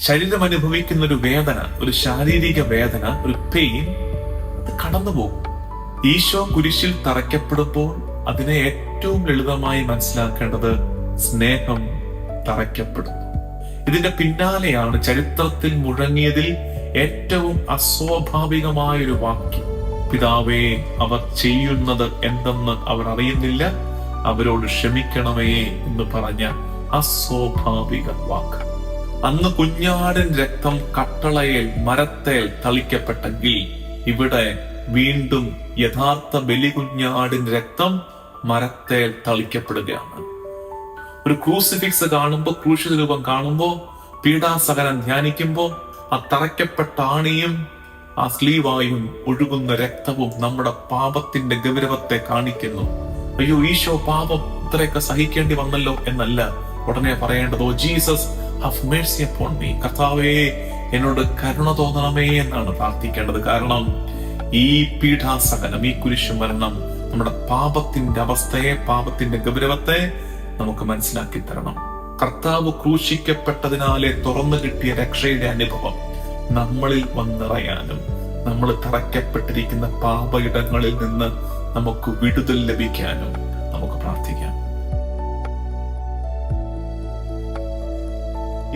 ശരീരം അനുഭവിക്കുന്ന ഒരു വേദന, ഒരു ശാരീരിക വേദന, ഒരു പെയിൻ, അത് കടന്നുപോകും. ഈശോ കുരിശിൽ തറയ്ക്കപ്പെടുമ്പോൾ അതിനെ ഏറ്റവും ലളിതമായി മനസ്സിലാക്കേണ്ടത് സ്നേഹം തറയ്ക്കപ്പെടുന്നു. ഇതിന്റെ പിന്നാലെയാണ് ചരിത്രത്തിൽ മുഴങ്ങിയതിൽ ഏറ്റവും അസ്വാഭാവികമായൊരു വാക്യം: പിതാവേ, അവർ ചെയ്യുന്നത് എന്തെന്ന് അവർ അറിയുന്നില്ല, അവരോട് ക്ഷമിക്കണമേ എന്ന് പറഞ്ഞ അസ്വാഭാവിക വാക്ക്. അന്ന് കുഞ്ഞാടിൻ രക്തം കട്ടളയിൽ മരത്തേൽ തളിക്കപ്പെട്ടെങ്കിൽ ഇവിടെ വീണ്ടും യഥാർത്ഥ ബലികുഞ്ഞാടിൻ രക്തം മരത്തേൽ തളിക്കപ്പെടുകയാണ്. ഒരു ക്രൂസിഫിക്സ് കാണുമ്പോൾ, ക്രൂശിത രൂപം കാണുമ്പോൾ, പീഡാസഹനം ധ്യാനിക്കുമ്പോൾ ആ തറയ്ക്കപ്പെട്ട ആണിയും ആ സ്ലീവായും ഒഴുകുന്ന രക്തവും നമ്മുടെ പാപത്തിന്റെ ഗൗരവത്തെ കാണിക്കുന്നു. അയ്യോ, ഈശോ പാപം ഇത്രയൊക്കെ സഹിക്കേണ്ടി വന്നല്ലോ എന്നല്ല ഉടനെ പറയേണ്ടതോ Jesus have mercy upon me, കർത്താവേ എന്നോട് കരുണ തോന്നണമേ എന്നാണ് പ്രാർത്ഥിക്കേണ്ടത്. കാരണം ഈ പീഡാസഹനം, ഈ കുരിശുമരണം നമ്മുടെ പാപത്തിന്റെ അവസ്ഥയെ, പാപത്തിന്റെ ഗൗരവത്തെ നമുക്ക് മനസ്സിലാക്കി തരണം. കർത്താവ് ക്രൂശിക്കപ്പെട്ടതിനാലെ തുറന്നു കിട്ടിയ രക്ഷയുടെ അനുഭവം നമ്മളിൽ വന്നിറയാനും നമ്മൾ തറയ്ക്കപ്പെട്ടിരിക്കുന്ന പാപയിടങ്ങളിൽ നിന്ന് നമുക്ക് വിടുതൽ ലഭിക്കാനും നമുക്ക് പ്രാർത്ഥിക്കാം.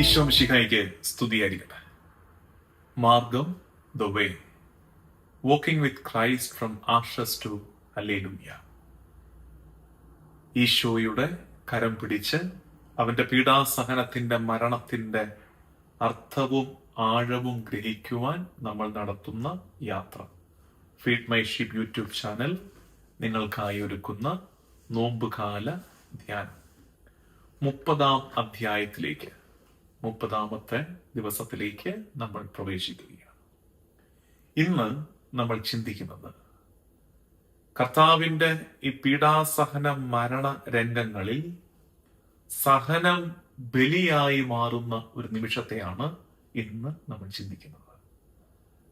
ഈശോ മിശിഹായിക്ക് സ്തുതിയായിരിക്കട്ടെ. മാർഗം, the way, walking with Christ from ashes to hallelujah. ഈശോയുടെ കരം പിടിച്ച് അവന്റെ പീഡാസഹനത്തിന്റെ, മരണത്തിന്റെ അർത്ഥവും ആഴവും ഗ്രഹിക്കുവാൻ നമ്മൾ നടത്തുന്ന യാത്ര. Feed my sheep YouTube channel നിങ്ങൾക്കായി ഒരുക്കുന്ന നോമ്പുകാല ധ്യാനം 30-ാം അധ്യായത്തിലേക്ക്, 30-ാമത്തെ ദിവസത്തിലേക്ക് നമ്മൾ പ്രവേശിക്കുകയാണ്. ഇന്ന് നമ്മൾ ചിന്തിക്കുന്നത് കർത്താവിന്റെ ഈ പീഡാസഹന മരണ രംഗങ്ങളിൽ സഹനം ബലിയായി മാറുന്ന ഒരു നിമിഷത്തെയാണ് ഇന്ന് നമ്മൾ ചിന്തിക്കുന്നത്.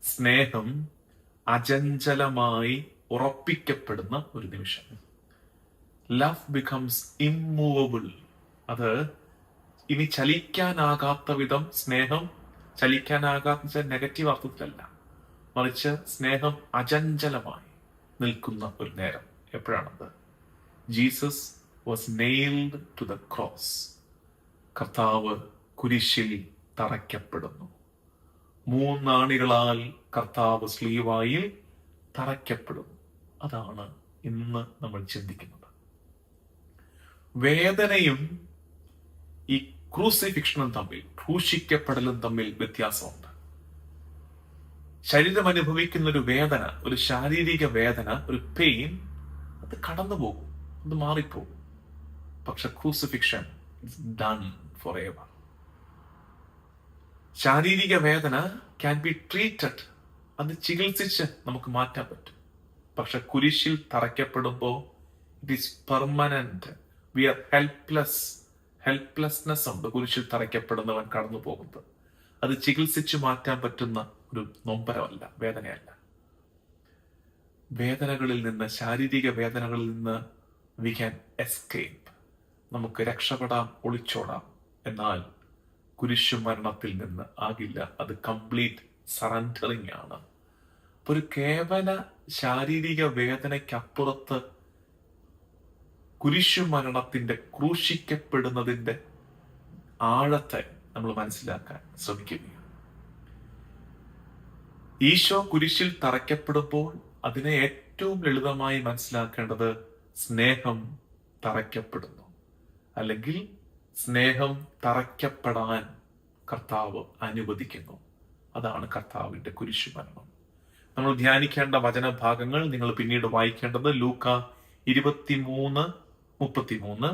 സ്നേഹം അചഞ്ചലമായി ഉറപ്പിക്കപ്പെടുന്ന ഒരു നിമിഷം. Love becomes immovable. അത് ഇനി ചലിക്കാനാകാത്ത വിധം സ്നേഹം ചലിക്കാനാകാത്ത നെഗറ്റീവ് അർത്ഥത്തിലല്ല, മറിച്ച് സ്നേഹം അചഞ്ചലമായി നിൽക്കുന്ന ഒരു നേരം. എപ്പോഴാണത്? Jesus was nailed to the cross. കർത്താവ് കുരിശിൽ തറയ്ക്കപ്പെടുന്നു. 3 ആണികളാൽ കർത്താവ് സ്ലീവായിൽ തറയ്ക്കപ്പെടുന്നു. അതാണ് ഇന്ന് നമ്മൾ ചിന്തിക്കുന്നത്. വേദനയും ഈ ക്രൂസിഫിക്ഷനും തമ്മിൽ, ക്രൂശിക്കപ്പെടലും തമ്മിൽ വ്യത്യാസമുണ്ട്. ശരീരം അനുഭവിക്കുന്ന ഒരു വേദന, ഒരു ശാരീരിക വേദന, ഒരു പെയിൻ, അത് കടന്നുപോകും, അത് മാറിപ്പോകും. പക്ഷെ crucifixion is done for ever. ശാരീരിക വേദന ക്യാൻ ബി ട്രീറ്റഡ്, അത് ചികിത്സിച്ച് നമുക്ക് മാറ്റാൻ പറ്റും. പക്ഷെ കുരിശിൽ തറയ്ക്കപ്പെടുമ്പോൾ it is permanent. We are helplessness ഉണ്ട് കുരിശിൽ തറയ്ക്കപ്പെടുന്നവൻ കടന്നു പോകുന്നത്. അത് ചികിത്സിച്ച് മാറ്റാൻ പറ്റുന്ന ഒരു നൊമ്പരമല്ല, വേദനയല്ല. വേദനകളിൽ നിന്ന്, ശാരീരിക വേദനകളിൽ നിന്ന് വി ക്യാൻ എസ്കേപ്പ്, നമുക്ക് രക്ഷപ്പെടാം, ഒളിച്ചോടാം. എന്നാൽ കുരിശു മരണത്തിൽ നിന്ന് ആകില്ല. അത് കംപ്ലീറ്റ് സറണ്ടറിങ് ആണ്. ഒരു കേവല ശാരീരിക വേദനയ്ക്കപ്പുറത്ത് കുരിശു മരണത്തിന്റെ, ക്രൂശിക്കപ്പെടുന്നതിന്റെ ആഴത്തെ നമ്മൾ മനസ്സിലാക്കാൻ ശ്രമിക്കുകയാണ്. ഈശോ കുരിശിൽ തറയ്ക്കപ്പെടുമ്പോൾ അതിനെ ഏറ്റവും ലളിതമായി മനസ്സിലാക്കേണ്ടത് സ്നേഹം തറയ്ക്കപ്പെടുന്നു, അല്ലെങ്കിൽ സ്നേഹം തറയ്ക്കപ്പെടാൻ കർത്താവ് അനുവദിക്കുന്നു. അതാണ് കർത്താവിന്റെ കുരിശു മരണം. നമ്മൾ ധ്യാനിക്കേണ്ട വചനഭാഗങ്ങൾ നിങ്ങൾ പിന്നീട് വായിക്കേണ്ടത് ലൂക്ക 23:33,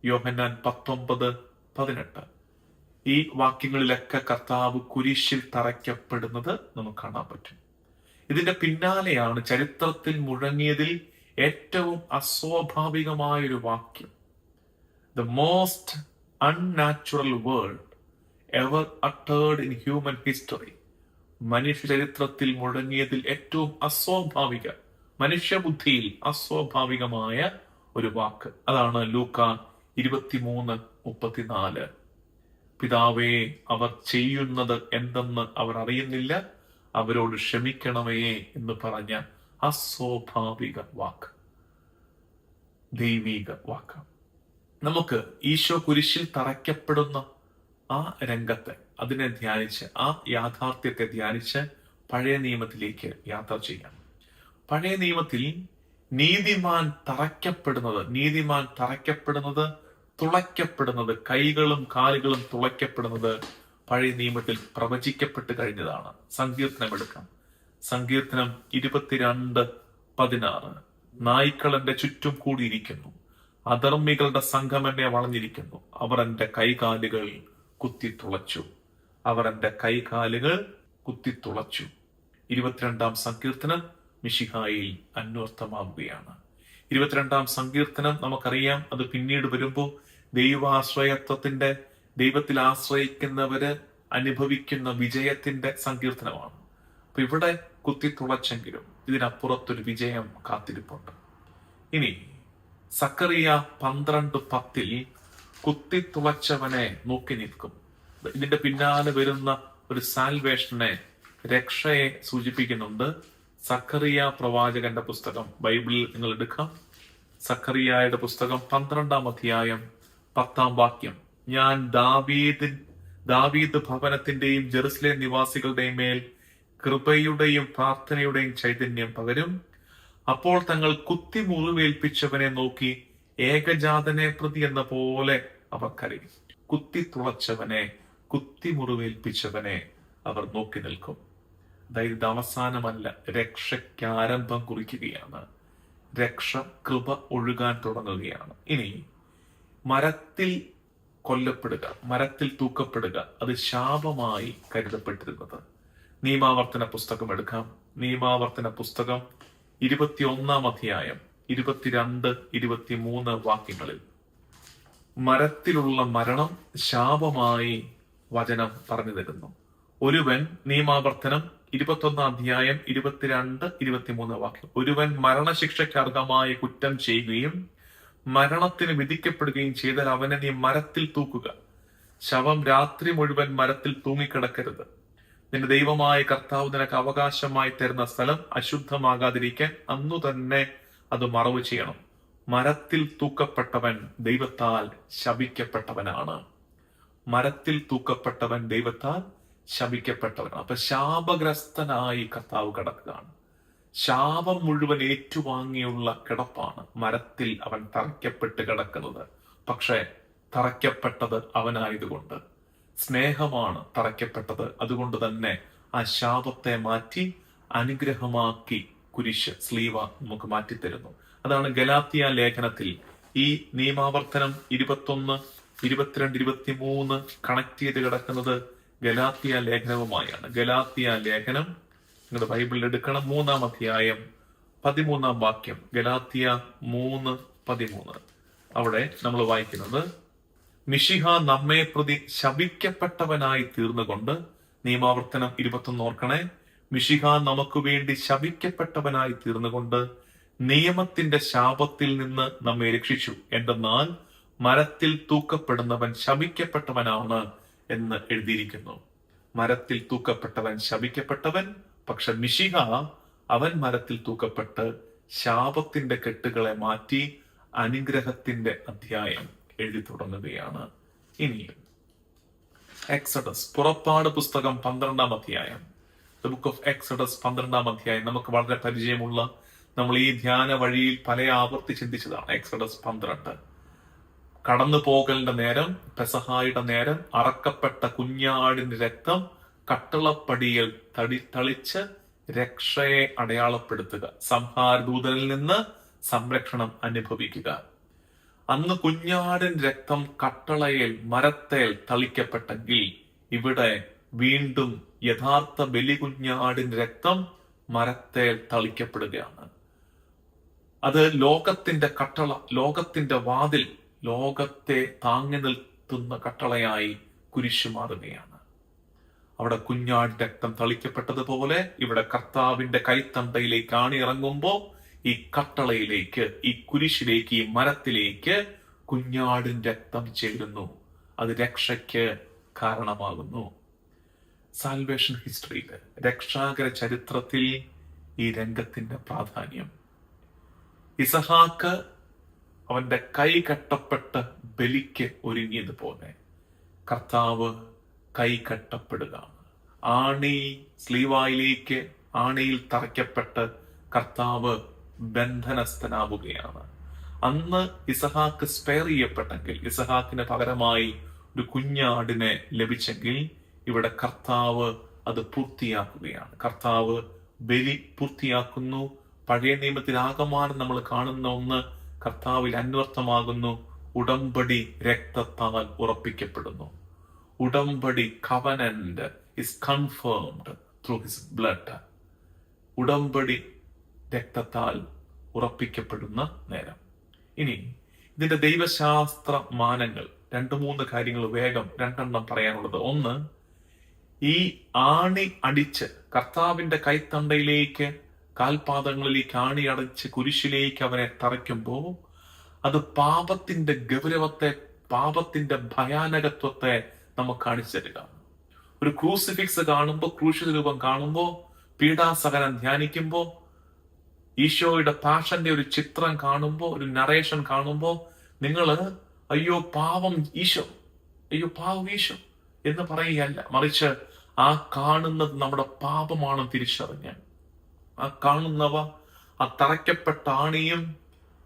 യോഹന്നാൻ 19:18. ഈ വാക്യങ്ങളിലൊക്കെ കർത്താവ് കുരിശിൽ തറയ്ക്കപ്പെടുന്നത് നമുക്ക് കാണാൻ പറ്റും. ഇതിന്റെ പിന്നാലെയാണ് ചരിത്രത്തിൽ മുഴങ്ങിയതിൽ ഏറ്റവും അസ്വാഭാവികമായൊരു വാക്യം: the most unnatural word ever uttered in human history. മനുഷ്യ ചരിത്രത്തിൽ മുഴങ്ങിയതിൽ ഏറ്റവും അസ്വാഭാവിക, മനുഷ്യബുദ്ധിയിൽ അസ്വാഭാവികമായ ഒരു വാക്ക്. അതാണ് ലൂക്ക 23:34. പിതാവേ, അവർ ചെയ്യുന്നത് എന്തെന്ന് അവർ അറിയുന്നില്ല, അവരോട് ക്ഷമിക്കണമേ എന്ന് പറഞ്ഞ അസ്വാഭാവിക വാക്ക്, ദൈവിക വാക്ക്. നമുക്ക് ഈശോ കുരിശിൽ തറയ്ക്കപ്പെടുന്ന ആ രംഗത്തെ, അതിനെ ധ്യാനിച്ച്, ആ യാഥാർത്ഥ്യത്തെ ധ്യാനിച്ച് പഴയ നിയമത്തിലേക്ക് യാത്ര ചെയ്യാം. പഴയ നിയമത്തിൽ നീതിമാൻ തറയ്ക്കപ്പെടുന്നത്, തുളയ്ക്കപ്പെടുന്നത്, കൈകളും കാലുകളും തുളയ്ക്കപ്പെടുന്നത് പഴയ നിയമത്തിൽ പ്രവചിക്കപ്പെട്ട് കഴിഞ്ഞതാണ്. സങ്കീർത്തനം എടുക്കാം. സങ്കീർത്തനം 22:16. നായ്ക്കൾ എന്റെ ചുറ്റും കൂടിയിരിക്കുന്നു, അധർമ്മികളുടെ സംഘം എന്നെ വളഞ്ഞിരിക്കുന്നു, അവർ എന്റെ കൈകാലുകൾ കുത്തിത്തുളച്ചു. 22-ാം സങ്കീർത്തനം മിശിഹായിൽ അന്വർത്ഥമാവുകയാണ്. 22-ാം സങ്കീർത്തനം നമുക്കറിയാം, അത് പിന്നീട് വരുമ്പോൾ ദൈവാശ്രയത്വത്തിന്റെ, ദൈവത്തിൽ ആശ്രയിക്കുന്നവര് അനുഭവിക്കുന്ന വിജയത്തിന്റെ സങ്കീർത്തനമാണ്. അപ്പൊ ഇവിടെ കുത്തിത്തുളച്ചെങ്കിലും ഇതിനപ്പുറത്തൊരു വിജയം കാത്തിരിപ്പുണ്ട്. ഇനി സക്കറിയ 12:10 കുത്തിത്തുളച്ചവനെ നോക്കി നിൽക്കും. ഇതിന്റെ പിന്നാലെ വരുന്ന ഒരു സാൽവേഷനെ, രക്ഷയെ സൂചിപ്പിക്കുന്നുണ്ട്. സക്കറിയ പ്രവാചകന്റെ പുസ്തകം ബൈബിളിൽ നിങ്ങൾ എടുക്കാം. സക്കറിയായുടെ പുസ്തകം 12-ാം അധ്യായം 10-ാം വാക്യം. ഞാൻ ദാവീദ് ഭവനത്തിന്റെയും ജെറുസലേം നിവാസികളുടെയും മേൽ കൃപയുടെയും പ്രാർത്ഥനയുടെയും ചൈതന്യം പകരും. അപ്പോൾ തങ്ങൾ കുത്തി മുറിവേൽപ്പിച്ചവനെ നോക്കി ഏകജാതനെ പ്രതി എന്ന പോലെ അവർ കരയും. കുത്തിത്തുളച്ചവനെ, കുത്തി മുറിവേൽപ്പിച്ചവനെ അവർ നോക്കി നിൽക്കും. അതായത് അവസാനമല്ല, രക്ഷയ്ക്ക് ആരംഭം കുറിക്കുകയാണ്. രക്ഷ, കൃപ ഒഴുകാൻ തുടങ്ങുകയാണ്. ഇനി മരത്തിൽ കൊല്ലപ്പെടുക, മരത്തിൽ തൂക്കപ്പെടുക, അത് ശാപമായി കരുതപ്പെട്ടിരുന്നത്. നിയമാവർത്തന പുസ്തകം എടുക്കാം. നിയമാവർത്തന പുസ്തകം 21-ാം അധ്യായം 22-23 വാക്യങ്ങളിൽ മരത്തിലുള്ള മരണം ശാപമായി വചനം പറഞ്ഞു തരുന്നു. ഒരുവൻ, നിയമാവർത്തനം 21-ാം അധ്യായം 22-23 വാക്യം, ഒരുവൻ മരണശിക്ഷയ്ക്ക് അർഹമായ കുറ്റം ചെയ്യുകയും മരണത്തിന് വിധിക്കപ്പെടുകയും ചെയ്താൽ അവനെ നീ മരത്തിൽ തൂക്കുക. ശവം രാത്രി മുഴുവൻ മരത്തിൽ തൂങ്ങിക്കിടക്കരുത്. നിന്റെ ദൈവമായ കർത്താവ് നിനക്ക് അവകാശമായി തരുന്ന സ്ഥലം അശുദ്ധമാകാതിരിക്കാൻ അന്നു തന്നെ അത് മറവ് ചെയ്യണം. മരത്തിൽ തൂക്കപ്പെട്ടവൻ ദൈവത്താൽ ശപിക്കപ്പെട്ടവനാണ്. മരത്തിൽ തൂക്കപ്പെട്ടവൻ ദൈവത്താൽ ശപിക്കപ്പെട്ടവനാണ്. അപ്പൊ ശാപഗ്രസ്തനായി കർത്താവ് കിടക്കുകയാണ്. ശാപം മുഴുവൻ ഏറ്റുവാങ്ങിയുള്ള കിടപ്പാണ് മരത്തിൽ അവൻ തറയ്ക്കപ്പെട്ട് കിടക്കുന്നത്. പക്ഷെ തറയ്ക്കപ്പെട്ടത് അവനായതുകൊണ്ട്, സ്നേഹമാണ് തറയ്ക്കപ്പെട്ടത്. അതുകൊണ്ട് തന്നെ ആ ശാപത്തെ മാറ്റി അനുഗ്രഹമാക്കി കുരിശ്, സ്ലീവ നമുക്ക് മാറ്റിത്തരുന്നു. അതാണ് ഗലാത്യ ലേഖനത്തിൽ ഈ നിയമാവർത്തനം 21, 22, 23 കണക്ട് ചെയ്ത് കിടക്കുന്നത് ഗലാത്യ ലേഖനവുമായാണ്. ഗലാത്യ ലേഖനം നിങ്ങളുടെ ബൈബിളിൽ എടുക്കണം. 3-ാം അധ്യായം 13-ാം വാക്യം. ഗലാത്യ 3:13. അവിടെ നമ്മൾ വായിക്കുന്നത്, മിശിഹ നമ്മെ പ്രതി ശപിക്കപ്പെട്ടവനായി തീർന്നുകൊണ്ട്, നിയമാവർത്തനം 21 ഓർക്കണേ, മിശിഹ നമുക്ക് വേണ്ടി ശപിക്കപ്പെട്ടവനായി തീർന്നുകൊണ്ട് നിയമത്തിന്റെ ശാപത്തിൽ നിന്ന് നമ്മെ രക്ഷിച്ചു. എന്തെന്നാൽ മരത്തിൽ തൂക്കപ്പെടുന്നവൻ ശപിക്കപ്പെട്ടവനാണ് എന്ന് എഴുതിയിരിക്കുന്നു. മരത്തിൽ തൂക്കപ്പെട്ടവൻ ശപിക്കപ്പെട്ടവൻ. പക്ഷെ മിശിഹ, അവൻ മരത്തിൽ തൂക്കപ്പെട്ട് ശാപത്തിന്റെ കെട്ടുകളെ മാറ്റി അനുഗ്രഹത്തിന്റെ അധ്യായം എഴുതി തുടങ്ങുകയാണ്. ഇനിയും എക്സഡസ്, പുറപ്പാട് പുസ്തകം 12-ാം അധ്യായം, ദ ബുക്ക് ഓഫ് എക്സഡസ് 12-ാം അധ്യായം നമുക്ക് വളരെ പരിചയമുള്ള, നമ്മൾ ഈ ധ്യാന വഴിയിൽ പല ആവർത്തി ചിന്തിച്ചതാണ്. എക്സഡസ് 12. കടന്നു പോകലിന്റെ നേരം, പെസഹായുടെ നേരം, അറക്കപ്പെട്ട കുഞ്ഞാടിന്റെ രക്തം കട്ടളപ്പടിയിൽ തളിച്ച് രക്ഷയെ അടയാളപ്പെടുത്തുക, സംഹാരദൂതനിൽ നിന്ന് സംരക്ഷണം അനുഭവിക്കുക. അന്ന് കുഞ്ഞാടിൻ രക്തം കട്ടളയിൽ, മരത്തേൽ തളിക്കപ്പെട്ടെങ്കിൽ ഇവിടെ വീണ്ടും യഥാർത്ഥ ബലികുഞ്ഞാടിൻ രക്തം മരത്തേൽ തളിക്കപ്പെടുകയാണ്. അത് ലോകത്തിന്റെ കട്ടള, ലോകത്തിന്റെ വാതിൽ, ലോകത്തെ താങ്ങി നിർത്തുന്ന കട്ടളയായി കുരിശു മാറുകയാണ്. അവിടെ കുഞ്ഞാട് രക്തം തളിക്കപ്പെട്ടതുപോലെ ഇവിടെ കർത്താവിന്റെ കൈത്തണ്ടയിലേക്ക് ആണിയിറങ്ങുമ്പോൾ ഈ കട്ടളയിലേക്ക്, ഈ കുരിശിലേക്ക്, ഈ മരത്തിലേക്ക് കുഞ്ഞാടിൻ രക്തം ചേരുന്നു. അത് രക്ഷയ്ക്ക്, കാരണമാകുന്നു. സാൽവേഷൻ ഹിസ്റ്ററിയിൽ, രക്ഷാകര ചരിത്രത്തിൽ ഈ രംഗത്തിന്റെ പ്രാധാന്യം. ഇസഹാക്ക് അവന്റെ കൈ കെട്ടപ്പെട്ട് ബലിക്ക് ഒരുങ്ങിയതുപോലെ കർത്താവ് കൈ കെട്ടപ്പെടുക. സ്ലീവായിലേക്ക് ആണിയിൽ തറയ്ക്കപ്പെട്ട് കർത്താവ് ബന്ധനസ്ഥനാവുകയാണ്. അന്ന് ഇസഹാക്ക് സ്പെയർ ചെയ്യപ്പെട്ടെങ്കിൽ, ഇസഹാക്കിന് പകരമായി ഒരു കുഞ്ഞാടിനെ ലഭിച്ചെങ്കിൽ, ഇവിടെ കർത്താവ് അത് പൂർത്തിയാക്കുകയാണ്. കർത്താവ് ബലി പൂർത്തിയാക്കുന്നു. പഴയ നിയമത്തിൽ ആകമാനം നമ്മൾ കാണുന്ന ഒന്ന് കർത്താവിൽ അന്വർത്ഥമാകുന്നു. ഉടമ്പടി രക്തത്താൽ ഉറപ്പിക്കപ്പെടുന്നു. ഉടമ്പടി covenant is confirmed through his blood. ഉടമ്പടി രക്തത്താൽ ഉറപ്പിക്കപ്പെടുന്ന നേരം. ഇനി ഇതിന്റെ ദൈവശാസ്ത്ര മാനങ്ങൾ 2-3 കാര്യങ്ങൾ വേഗം 2 പറയാനുള്ളത്. ഒന്ന്, ഈ ആണി അടിച്ച് കർത്താവിന്റെ കൈത്തണ്ടയിലേക്ക്, കാൽപാദങ്ങളിലേക്ക് ആണി അടിച്ച് കുരിശിലേക്ക് അവനെ തറയ്ക്കുമ്പോൾ അത് പാപത്തിന്റെ ഗൗരവത്തെ, പാപത്തിന്റെ ഭയാനകത്വത്തെ നമുക്ക് കാണിച്ചു തരിക. ഒരു ക്രൂസിഫിക്സ് കാണുമ്പോൾ, ക്രൂശിത രൂപം കാണുമ്പോൾ, പീഡാസഹനം ധ്യാനിക്കുമ്പോൾ, ഈശോയുടെ പാഷന്റെ ഒരു ചിത്രം കാണുമ്പോൾ, ഒരു നറേഷൻ കാണുമ്പോൾ നിങ്ങൾ അയ്യോ പാവം ഈശോ, അയ്യോ പാവം ഈശോ എന്ന് പറയുകയല്ല, മറിച്ച് ആ കാണുന്നത് നമ്മുടെ പാപമാണ് തിരിച്ചറിഞ്ഞ്, ആ കാണുന്നവ, ആ തറയ്ക്കപ്പെട്ട ആണിയും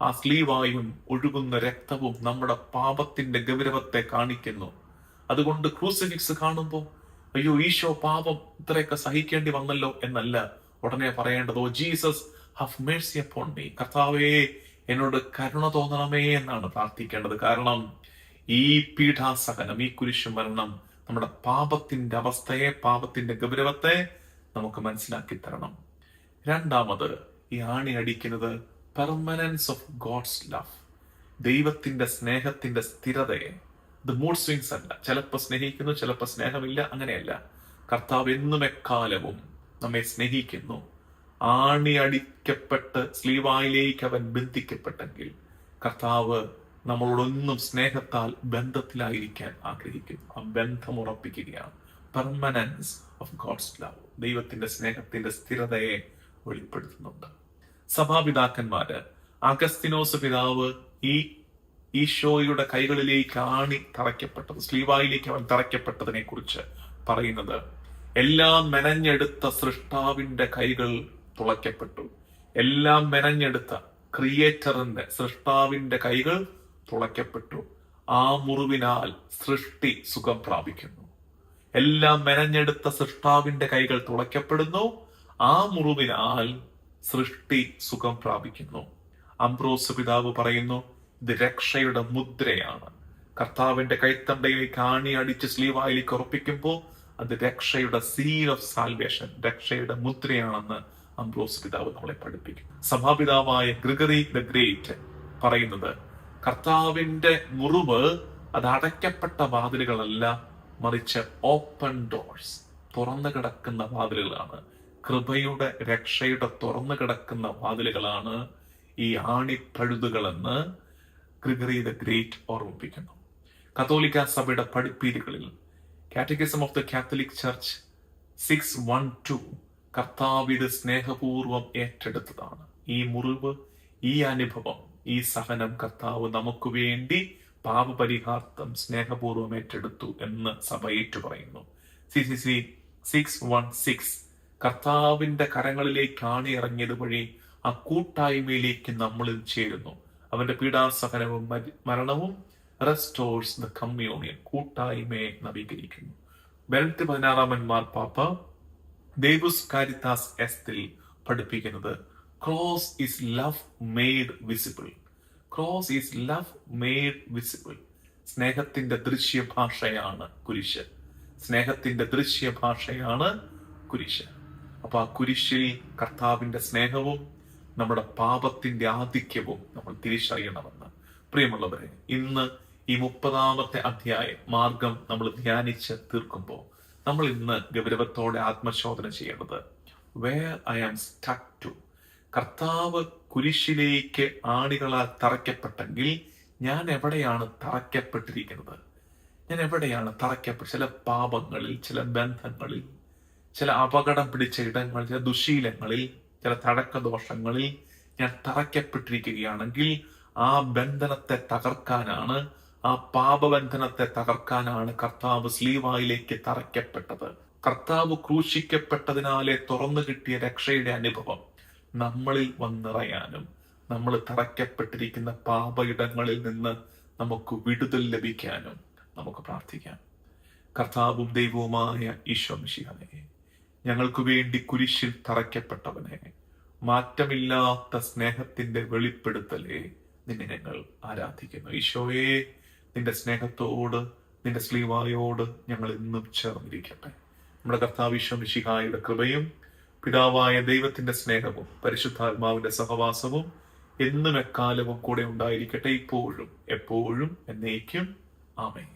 ആ സ്ലീവായും ഒഴുകുന്ന രക്തവും നമ്മുടെ പാപത്തിന്റെ ഗൗരവത്തെ കാണിക്കുന്നു. അതുകൊണ്ട് ക്രൂസിഫിക്സ് കാണുമ്പോൾ അയ്യോ ഈശോ പാപം ഇത്രയൊക്കെ സഹിക്കേണ്ടി വന്നല്ലോ എന്നല്ല ഉടനെ പറയേണ്ടത്, oh Jesus have mercy upon me, കർത്താവേ എന്നോട് കരുണ തോന്നണമേ എന്നാണ് പ്രാർത്ഥിക്കേണ്ടത്. കാരണം ഈ പീഠാസഹനം, ഈ കുരിശുമരണം നമ്മുടെ പാപത്തിന്റെ അവസ്ഥയെ, പാപത്തിന്റെ ഗൗരവത്തെ നമുക്ക് മനസ്സിലാക്കി തരണം. രണ്ടാമത്, ഈ ആണി അടിക്കുന്നത് പെർമനൻസ് ഓഫ് ഗോഡ്സ് ലവ്, ദൈവത്തിന്റെ സ്നേഹത്തിന്റെ സ്ഥിരതയെ. ഇത് മൂഡ് സ്വിങ്സ് അല്ല, ചിലപ്പോൾ സ്നേഹിക്കുന്നു, ചിലപ്പോൾ സ്നേഹമില്ല, അങ്ങനെയല്ല. കർത്താവ് എന്നും എക്കാലവും നമ്മെ സ്നേഹിക്കുന്നു. ആണി അടിക്കപ്പെട്ട് സ്ലീവായിലേക്ക് അവൻ ബന്ധിക്കപ്പെട്ടെങ്കിൽ കർത്താവ് നമ്മളോടൊന്നും സ്നേഹത്താൽ ബന്ധത്തിലായിരിക്കാൻ ആഗ്രഹിക്കുന്നു. ആ ബന്ധം ഉറപ്പിക്കുകയാണ്. പെർമനൻസ് ഓഫ് ഗോഡ്സ് ലവ്, ദൈവത്തിന്റെ സ്നേഹത്തിന്റെ സ്ഥിരതയെ വെളിപ്പെടുത്തുന്നുണ്ട്. സഭാപിതാക്കന്മാര്, അഗസ്തിനോസ് പിതാവ് ഈ ഈശോയുടെ കൈകളിലേക്ക് ആണി തറയ്ക്കപ്പെട്ടത്, സ്ലീവായിലേക്ക് അവൻ തറയ്ക്കപ്പെട്ടതിനെ കുറിച്ച് പറയുന്നത്, എല്ലാം മെനഞ്ഞെടുത്ത സൃഷ്ടാവിന്റെ കൈകൾ തുളയ്ക്കപ്പെട്ടു. എല്ലാം മെനഞ്ഞെടുത്ത ക്രിയേറ്ററിന്റെ, സൃഷ്ടാവിന്റെ കൈകൾ തുളയ്ക്കപ്പെട്ടു. ആ മുറിവിനാൽ സൃഷ്ടി സുഖം പ്രാപിക്കുന്നു. എല്ലാം മെനഞ്ഞെടുത്ത സൃഷ്ടാവിന്റെ കൈകൾ തുളയ്ക്കപ്പെടുന്നു. ആ മുറിവിനാൽ സൃഷ്ടി സുഖം പ്രാപിക്കുന്നു. അംബ്രോസ് പിതാവ് പറയുന്നു, ഇത് രക്ഷയുടെ മുദ്രയാണ്. കർത്താവിന്റെ കൈത്തണ്ടയിലേക്ക് ആണി അടിച്ച് സ്ലീവായിലേക്ക് ഉറപ്പിക്കുമ്പോൾ അത് രക്ഷയുടെ സീൽ ഓഫ് സാൽവേഷൻ, രക്ഷയുടെ മുദ്രയാണെന്ന് അംബ്രോസ് പിതാവ് നമ്മളെ പഠിപ്പിക്കും. സഭാപിതാവായ ഗ്രിഗറി ദ ഗ്രേറ്റ് പറയുന്നത്, കർത്താവിന്റെ മുറിവ് അത് അടയ്ക്കപ്പെട്ട വാതിലുകളല്ല, മറിച്ച് ഓപ്പൺ ഡോർസ്, തുറന്നു കിടക്കുന്ന വാതിലുകളാണ്. കൃപയുടെ, രക്ഷയുടെ തുറന്നു കിടക്കുന്ന വാതിലുകളാണ് ഈ ആണിപ്പഴുതുകളെന്ന് ഗ്രിഗറി ദ ഗ്രേറ്റ് ഓർമ്മിപ്പിക്കുന്നു. കത്തോലിക്ക സഭയുടെ പഠിപ്പീരുകളിൽ catechism of the Catholic church 612 കർത്താവിത് സ്നേഹപൂർവം ഏറ്റെടുത്തതാണ്. ഈ മുറിവ്, ഈ അനുഭവം, ഈ സഹനം കർത്താവ് നമുക്ക് വേണ്ടി പാപപരിഹാർത്ഥം സ്നേഹപൂർവം ഏറ്റെടുത്തു എന്ന് സഭ ഏറ്റുപറയുന്നു. CCC 616 കർത്താവിന്റെ കരങ്ങളിലേക്ക് ആണിയിറങ്ങിയത് വഴി ആ കൂട്ടായ്മയിലേക്ക് നമ്മളിൽ ചേരുന്നു. അവന്റെ പീഡാസഹനവും മരണവും റെസ്റ്റോഴ്സ് ദ കമ്മ്യൂണിയൻ, കൂട്ടായ്മയെ നവീകരിക്കുന്നു. ബെനഡിക്ട് 16 മാർപ്പാപ്പ ദേവുസ് കാരിത്താസ് എസ്തിൽ പഠിപ്പിക്കുന്നത്, cross is love made visible. Cross is love made visible. സ്നേഹത്തിന്റെ ദൃശ്യഭാഷയാണ് കുരിശ്. സ്നേഹത്തിന്റെ ദൃശ്യഭാഷയാണ് കുരിശ്. അപ്പൊ ആ കുരിശിൽ കർത്താവിന്റെ സ്നേഹവും നമ്മുടെ പാപത്തിന്റെ ആധിക്യവും നമ്മൾ തിരിച്ചറിയണമെന്ന്. പ്രിയമുള്ളവരെ, ഇന്ന് ഈ 30ാമത്തെ അധ്യായം മാർഗം നമ്മൾ ധ്യാനിച്ച് തീർക്കുമ്പോൾ നമ്മൾ ഇന്ന് ഗൗരവത്തോടെ ആത്മശോധന ചെയ്യേണ്ടത്, where I am stuck to. കർത്താവ് കുരിശിലേക്ക് ആണികളാൽ തറയ്ക്കപ്പെട്ടെങ്കിൽ ഞാൻ എവിടെയാണ് തറയ്ക്കപ്പെട്ടിരിക്കുന്നത്? ഞാൻ എവിടെയാണ് തറയ്ക്കപ്പെട്ട? ചില പാപങ്ങളിൽ, ചില ബന്ധങ്ങളിൽ, ചില അപകടം പിടിച്ച ഇടങ്ങളിൽ, ചില ദുശീലങ്ങളിൽ, ചില തഴക്കദോഷങ്ങളിൽ ഞാൻ തറയ്ക്കപ്പെട്ടിരിക്കുകയാണെങ്കിൽ ആ ബന്ധനത്തെ തകർക്കാനാണ്, ആ പാപബന്ധനത്തെ തകർക്കാനാണ് കർത്താവ് സ്ലീവായിലേക്ക് തറയ്ക്കപ്പെട്ടത്. കർത്താവ് ക്രൂശിക്കപ്പെട്ടതിനാലെ തുറന്നു കിട്ടിയ രക്ഷയുടെ അനുഭവം നമ്മളിൽ വന്നിറയാനും നമ്മൾ തറയ്ക്കപ്പെട്ടിരിക്കുന്ന പാപയിടങ്ങളിൽ നിന്ന് നമുക്ക് വിടുതൽ ലഭിക്കാനും നമുക്ക് പ്രാർത്ഥിക്കാം. കർത്താവും ദൈവവുമായ ഈശോ മിശിഹായേ, ഞങ്ങൾക്ക് വേണ്ടി കുരിശിൽ തറയ്ക്കപ്പെട്ടവനെ, മാറ്റമില്ലാത്ത സ്നേഹത്തിന്റെ വെളിപ്പെടുത്തലേ, നിന്നെ ഞങ്ങൾ ആരാധിക്കുന്നു. ഈശോയെ, നിന്റെ സ്നേഹത്തോട്, നിന്റെ സ്ലീവായോട് ഞങ്ങൾ ഇന്നും ചേർന്നിരിക്കട്ടെ. നമ്മുടെ കർത്താവ് ഈശോ മിശിഹായുടെ കൃപയും പിതാവായ ദൈവത്തിന്റെ സ്നേഹവും പരിശുദ്ധാത്മാവിന്റെ സഹവാസവും എന്നും എക്കാലവും കൂടെ ഉണ്ടായിരിക്കട്ടെ, ഇപ്പോഴും എപ്പോഴും എന്നേക്കും. ആമേൻ.